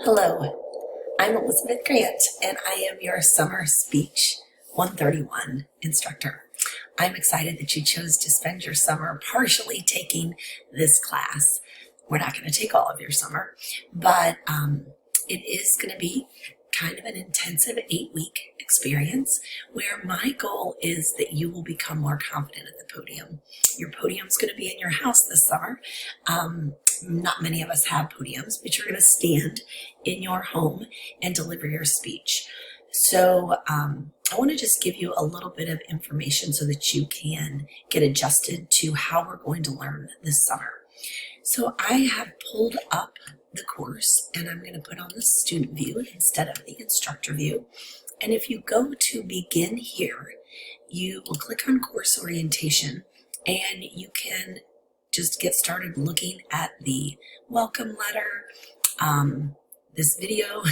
Hello, I'm Elizabeth Grant, and I am your Summer Speech 131 instructor. I'm excited that you chose to spend your summer partially taking this class. We're not going to take all of your summer, but it is going to be kind of an intensive 8-week experience where my goal is that you will become more confident at the podium. Your podium's going to be in your house this summer. Not many of us have podiums, but you're going to stand in your home and deliver your speech. So I want to just give you a little bit of information so that you can get adjusted to how we're going to learn this summer. So I have pulled up the course and I'm going to put on the student view instead of the instructor view. And if you go to begin here, you will click on course orientation and you can just get started looking at the welcome letter, this video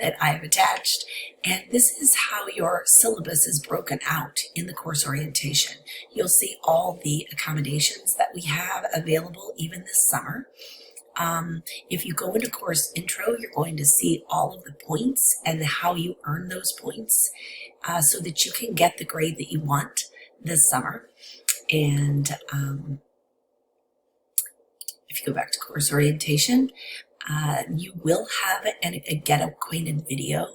that I've attached, and this is how your syllabus is broken out in the course orientation. You'll see all the accommodations that we have available even this summer. If you go into course intro, you're going to see all of the points and how you earn those points so that you can get the grade that you want this summer. And if you go back to course orientation, you will have a get acquainted video.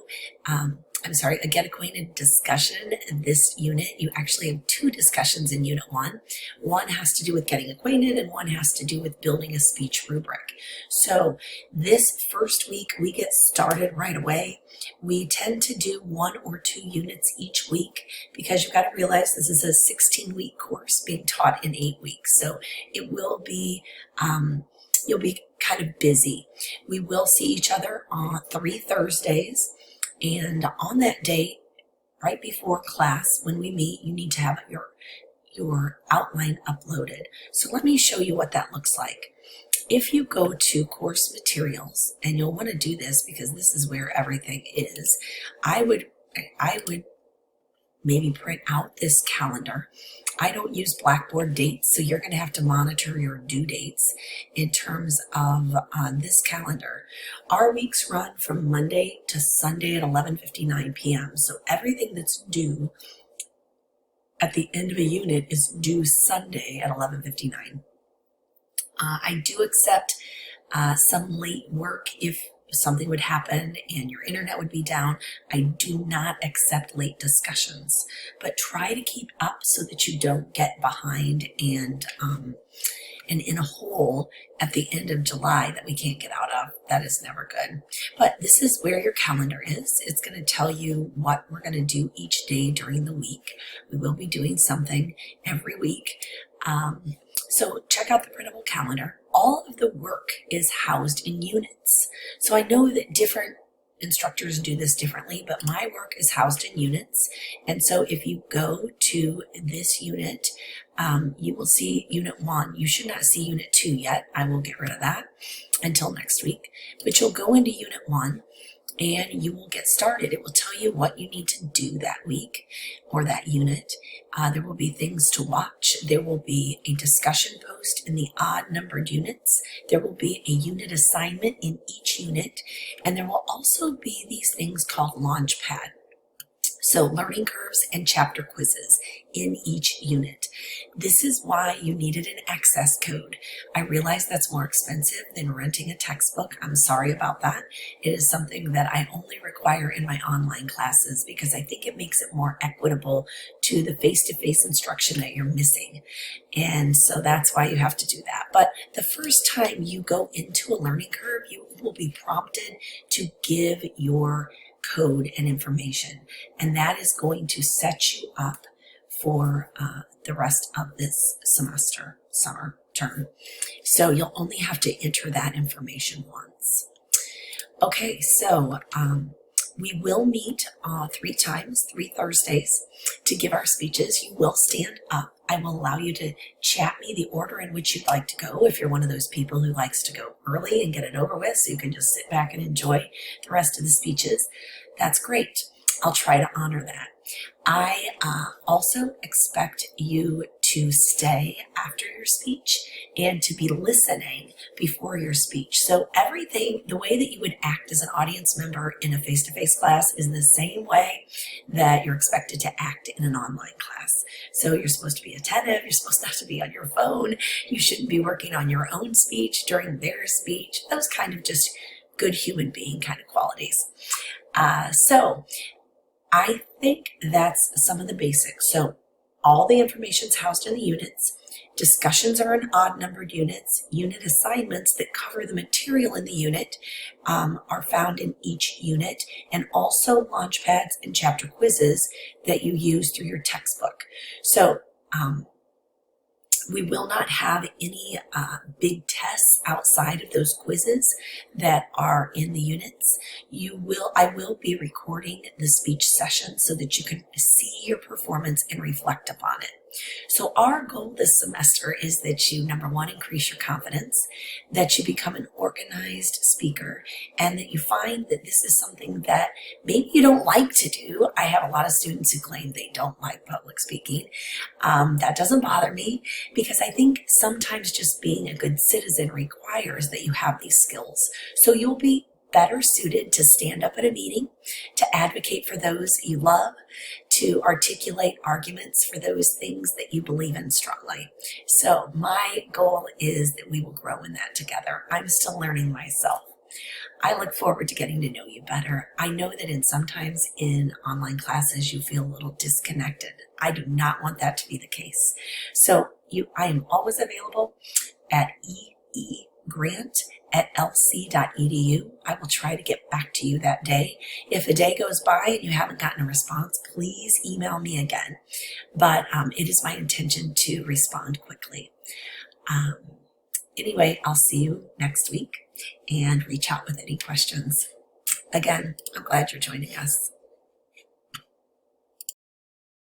A get acquainted discussion. This unit, you actually have 2 discussions in unit 1. One has to do with getting acquainted and one has to do with building a speech rubric. So this first week we get started right away. We tend to do 1 or 2 units each week because you've got to realize this is a 16-week course being taught in 8 weeks. So it will be, you'll be kind of busy. We will see each other on 3 Thursdays. And on that day, right before class, when we meet, you need to have your outline uploaded. So let me show you what that looks like. If you go to course materials, and you'll want to do this because this is where everything is, I would maybe print out this calendar. I don't use Blackboard dates, so you're going to have to monitor your due dates in terms of this calendar. Our weeks run from Monday to Sunday at 11:59 p.m. So everything that's due at the end of a unit is due Sunday at 11:59. I do accept some late work if something would happen and your internet would be down. I do not accept late discussions, but try to keep up so that you don't get behind and in a hole at the end of July that we can't get out of. That is never good. But this is where your calendar is. It's going to tell you what we're going to do each day during the week. We will be doing something every week. So check out the printable calendar. All of the work is housed in units. So I know that different instructors do this differently, but my work is housed in units. And so if you go to this unit, you will see unit 1. You should not see unit 2 yet. I will get rid of that until next week. But you'll go into unit 1 and you will get started. It will tell you what you need to do that week or that unit. There will be things to watch. There will be a discussion post in the odd numbered units. There will be a unit assignment in each unit. And there will also be these things called Launchpad. So learning curves and chapter quizzes in each unit. This is why you needed an access code. I realize that's more expensive than renting a textbook. I'm sorry about that. It is something that I only require in my online classes because I think it makes it more equitable to the face-to-face instruction that you're missing. And so that's why you have to do that. But the first time you go into a learning curve, you will be prompted to give your code and information, and that is going to set you up for the rest of this summer term. So you'll only have to enter that information once. Okay, so we will meet 3 times, 3 Thursdays, to give our speeches. You will stand up. I will allow you to chat me the order in which you'd like to go. If you're one of those people who likes to go early and get it over with so you can just sit back and enjoy the rest of the speeches, that's great. I'll try to honor that. I also expect you to stay after your speech and to be listening before your speech. So everything, the way that you would act as an audience member in a face-to-face class is the same way that you're expected to act in an online class. So you're supposed to be attentive, you're supposed not to be on your phone, you shouldn't be working on your own speech during their speech, those kind of just good human being kind of qualities. So I think that's some of the basics. So all the information's housed in the units. Discussions are in odd numbered units. Unit assignments that cover the material in the unit are found in each unit, and also launch pads and chapter quizzes that you use through your textbook. So we will not have any big tests outside of those quizzes that are in the units. I will be recording the speech session so that you can see your performance and reflect upon it. So our goal this semester is that you, number one, increase your confidence, that you become an organized speaker, and that you find that this is something that maybe you don't like to do. I have a lot of students who claim they don't like public speaking. That doesn't bother me, because I think sometimes just being a good citizen requires that you have these skills. So you'll be better suited to stand up at a meeting, to advocate for those you love, to articulate arguments for those things that you believe in strongly. So my goal is that we will grow in that together. I'm still learning myself. I look forward to getting to know you better. I know that sometimes in online classes you feel a little disconnected. I do not want that to be the case. So I am always available at egrant@lc.edu. I will try to get back to you that day. If a day goes by and you haven't gotten a response, please email me again. But it is my intention to respond quickly. Anyway, I'll see you next week, and reach out with any questions. Again, I'm glad you're joining us.